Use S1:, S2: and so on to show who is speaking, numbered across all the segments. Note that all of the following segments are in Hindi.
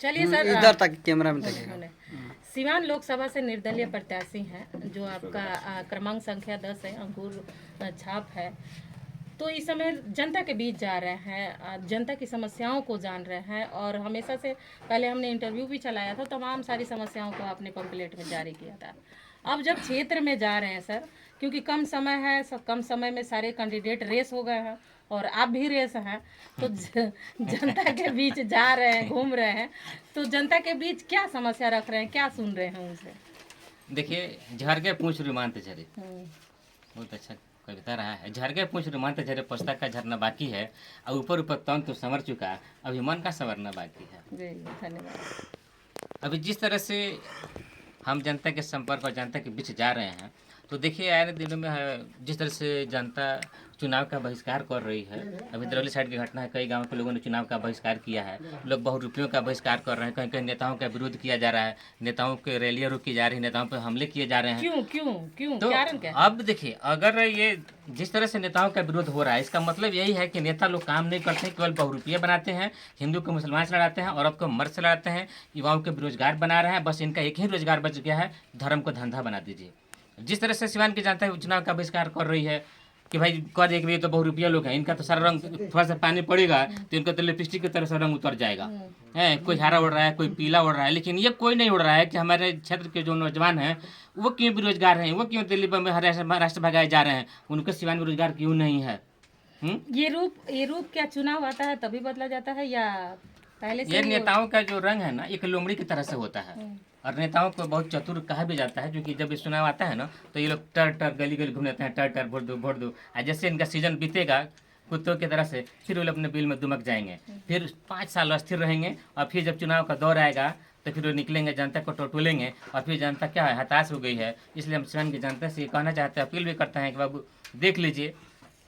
S1: चलिए सर,
S2: इधर तक कैमरा में देखेगा।
S1: सिवान लोकसभा से निर्दलीय प्रत्याशी हैं, जो आपका क्रमांक संख्या 10 है, अंकुर छाप है। तो इस समय जनता के बीच जा रहे हैं, जनता की समस्याओं को जान रहे हैं, और हमेशा से पहले हमने इंटरव्यू भी चलाया था, तमाम सारी समस्याओं को आपने पंपलेट में जारी किया था। अब जब क्षेत्र में जा रहे हैं सर, क्योंकि कम समय है, कम समय में सारे कैंडिडेट रेस हो गए हैं और आप भी रेस हैं, तो जनता के बीच जा रहे हैं, घूम रहे हैं, तो जनता के बीच क्या समस्या रख रहे हैं, क्या सुन रहे हैं उनसे?
S3: देखिए, झर के पूछ रुमांत झरे, बहुत अच्छा कविता रहा है। झर के पूछ रुमांत झरे, पुस्तक का झरना बाकी है, और ऊपर ऊपर तन तो संवर चुका, अभी मन का संवरना बाकी है।
S1: जी धन्यवाद।
S3: अभी जिस तरह से हम जनता के संपर्क और जनता के बीच जा रहे हैं, तो देखिए आने दिनों में जिस तरह से जनता चुनाव का बहिष्कार कर रही है। अभी दरौली साइड की घटना है, कई गांव के लोगों ने चुनाव का बहिष्कार किया है, लोग बहुत रुपयों का बहिष्कार कर रहे हैं, कहीं कहीं नेताओं का विरोध किया जा रहा है, नेताओं के रैलियां रोकी जा रही है, नेताओं पर हमले किए जा रहे हैं।
S1: क्यों क्यों क्यों
S3: तो
S1: कारण क्या?
S3: अब देखिए, अगर ये जिस तरह से नेताओं का विरोध हो रहा है, इसका मतलब यही है कि नेता लोग काम नहीं करते हैं, केवल बहुरूपिया बनाते हैं, हिंदू को मुसलमान से लड़ाते हैं, औरत को मर्द से लड़ाते हैं, युवाओं को बेरोजगार बना रहे हैं। बस इनका एक ही रोजगार बच गया है, धर्म को धंधा बना दीजिए। जिस तरह से सिवान की जनता चुनाव का बहिष्कार कर रही है कि भाई कह दे कि ये तो बहुरूपिया लोग हैं, इनका तो सारा रंग, थोड़ा सा पानी पड़ेगा तो इनका तो लिपस्टिक की तरह से रंग उतर जाएगा है। कोई हरा उड़ रहा है, कोई पीला उड़ रहा है, लेकिन ये कोई नहीं उड़ रहा है कि हमारे क्षेत्र के जो नौजवान हैं वो क्यों बेरोजगार हैं, वो क्यों दिल्ली बम्बई महाराष्ट्र भगाए जा रहे हैं, उनके सिवान में रोजगार क्यों नहीं है?
S1: ये रूप क्या चुनाव आता है तभी बदला जाता है, या पहले से
S3: ये
S1: ही
S3: नेताओं का जो रंग है ना, एक लोमड़ी की तरह से होता है, और नेताओं को बहुत चतुर कहा भी जाता है, क्योंकि जब ये चुनाव आता है ना, तो ये लोग टर टर गली गली घूमते हैं, टर टर वोट दो वोट दो। और जैसे इनका सीजन बीतेगा कुत्तों की तरह से, फिर वो लोग अपने बिल में दुमक जाएंगे, फिर 5 साल अस्थिर रहेंगे, और फिर जब चुनाव का दौर आएगा तो फिर वो निकलेंगे, जनता को टटोलेंगे, और फिर जनता क्या है, हताश हो गई है। इसलिए हम सिवान की जनता से ये कहना चाहते हैं, अपील भी करते हैं कि बाबू देख लीजिए,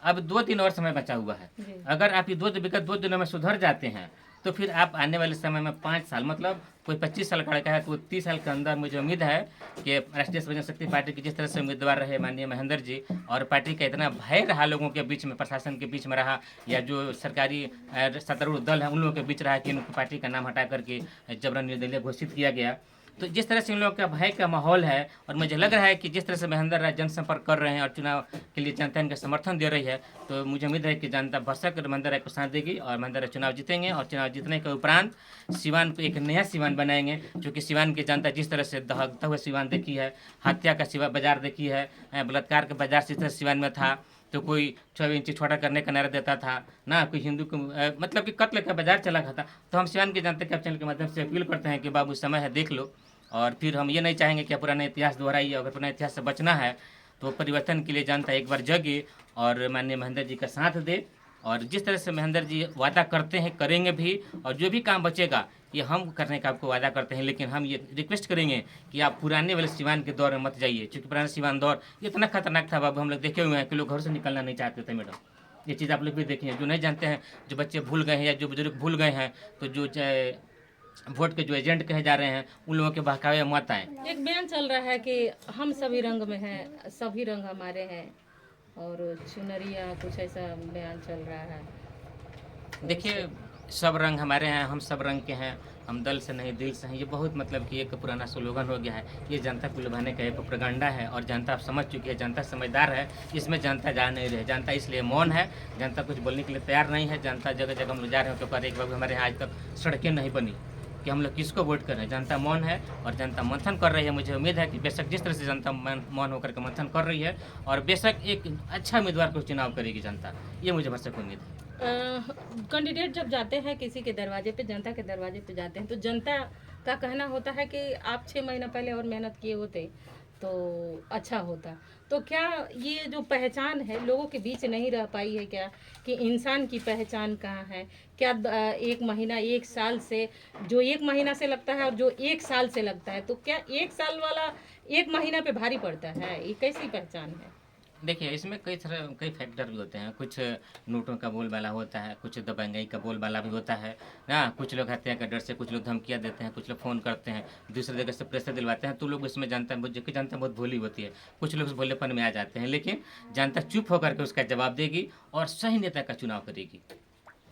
S3: अब 2 दिन और समय बचा हुआ है। अगर आप ये 2 दिनों में सुधर जाते हैं, तो फिर आप आने वाले समय में 5 साल, मतलब कोई 25 साल का लड़का है तो 30 साल के अंदर मुझे उम्मीद है कि राष्ट्रीय स्वयं शक्ति पार्टी की जिस तरह से उम्मीदवार रहे माननीय महेंद्र जी, और पार्टी का इतना भय रहा लोगों के बीच में, प्रशासन के बीच में रहा, या जो सरकारी सत्तारूढ़ दल है उन लोगों के बीच रहा कि उनको पार्टी का नाम हटा करके जबरन निर्दलीय घोषित किया गया। तो जिस तरह से इन लोगों का भय का माहौल है, और मुझे लग रहा है कि जिस तरह से महेंद्र राय जनसंपर्क कर रहे हैं और चुनाव के लिए जनता इनका समर्थन दे रही है, तो मुझे उम्मीद है कि जनता भरसक महेंद्र राय को साथ देगी, और महेंद्र राय चुनाव जीतेंगे, और चुनाव जीतने के उपरांत सिवान को एक नया सिवान बनाएंगे। क्योंकि सिवान की जनता जिस तरह से दहकता हुआ सिवान देखी है, हत्या का सिवा बाजार देखी है, बलात्कार का बाजार जिस तरह सिवान में था, तो कोई 6 इंची छोटा करने का नारा देता था ना, कोई हिंदू को मतलब कि कत्ल का बाजार चला था। तो हम सिवान की जनता के चैनल के माध्यम से अपील करते हैं कि बाबू समय है, देख लो, और फिर हम ये नहीं चाहेंगे कि पुराना इतिहास दोहराइए। अगर पुराने इतिहास से बचना है तो परिवर्तन के लिए जनता एक बार जगे और माननीय महेंद्र जी का साथ दे, और जिस तरह से महेंद्र जी वादा करते हैं करेंगे भी, और जो भी काम बचेगा ये हम करने का आपको वादा करते हैं। लेकिन हम ये रिक्वेस्ट करेंगे कि आप पुराने वाले सिवान के दौर में मत जाइए, क्योंकि पुराना सिवान दौर इतना खतरनाक था बाबू, हम लोग देखे हुए हैं कि लोग घर से निकलना नहीं चाहते थे। मैडम ये चीज़ आप लोग भी देखें, जो नहीं जानते हैं, जो बच्चे भूल गए हैं या जो बुजुर्ग भूल गए हैं, तो जो वोट के जो एजेंट कहे जा रहे हैं उन लोगों के बहकावे मत आए।
S1: एक बयान चल रहा है कि हम सभी रंग में हैं, सभी रंग हमारे हैं, और चुनरिया, कुछ ऐसा बयान चल रहा है।
S3: देखिए, सब रंग हमारे हैं, हम सब रंग के हैं, हम दल से नहीं दिल से हैं, ये बहुत मतलब कि एक पुराना स्लोगन हो गया है। ये जनता को लुभाने का एक प्रोपेगेंडा है, और जनता अब समझ चुकी है, जनता समझदार है, इसमें जनता जा नहीं रही। जनता इसलिए मौन है, जनता कुछ बोलने के लिए तैयार नहीं है। जनता जगह जगह हम लोग जा रहे हैं तो कह रहे हैं कि बाबू हमारे यहाँ आज तक सड़कें नहीं बनी, कि हम लोग किसको वोट कर रहे हैं। जनता मौन है और जनता मंथन कर रही है। मुझे उम्मीद है कि बेशक जिस तरह से जनता मौन होकर के मंथन कर रही है, और बेशक एक अच्छा उम्मीदवार को चुनाव करेगी जनता, ये मुझे भरसक उम्मीद है।
S1: कैंडिडेट जब जाते हैं किसी के दरवाजे पे, जनता के दरवाजे पे जाते हैं, तो जनता का कहना होता है कि आप 6 महीना पहले और मेहनत किए होते तो अच्छा होता। तो क्या ये जो पहचान है लोगों के बीच नहीं रह पाई है क्या, कि इंसान की पहचान कहाँ है? क्या 1 महीना 1 साल से, जो 1 महीना से लगता है और जो 1 साल से लगता है, तो क्या 1 साल वाला 1 महीना पे भारी पड़ता है? ये कैसी पहचान है?
S3: देखिए, इसमें कई फैक्टर भी होते हैं। कुछ नोटों का बोलबाला होता है, कुछ दबंगई का बोलबाला भी होता है ना, कुछ लोग हत्या के डर से, कुछ लोग धमकियां देते हैं, कुछ लोग फ़ोन करते हैं, दूसरी जगह से प्रेशर दिलवाते हैं। तो लोग इसमें जनता बहुत भोली होती है, कुछ लोग भोलेपन में आ जाते हैं, लेकिन जनता चुप होकर के उसका जवाब देगी और सही नेता का चुनाव करेगी।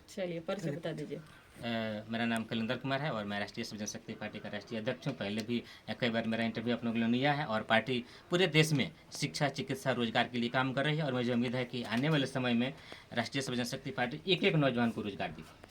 S1: चलिए परिचय बता दीजिए।
S3: मेरा नाम कलिंदर कुमार है और मैं राष्ट्रीय सब जनशक्ति पार्टी का राष्ट्रीय अध्यक्ष हूँ। पहले भी कई बार मेरा इंटरव्यू आप लोगों ने लिया है और पार्टी पूरे देश में शिक्षा, चिकित्सा, रोजगार के लिए काम कर रही है और मुझे उम्मीद है कि आने वाले समय में राष्ट्रीय सब जनशक्ति पार्टी एक एक नौजवान को रोजगार देगी।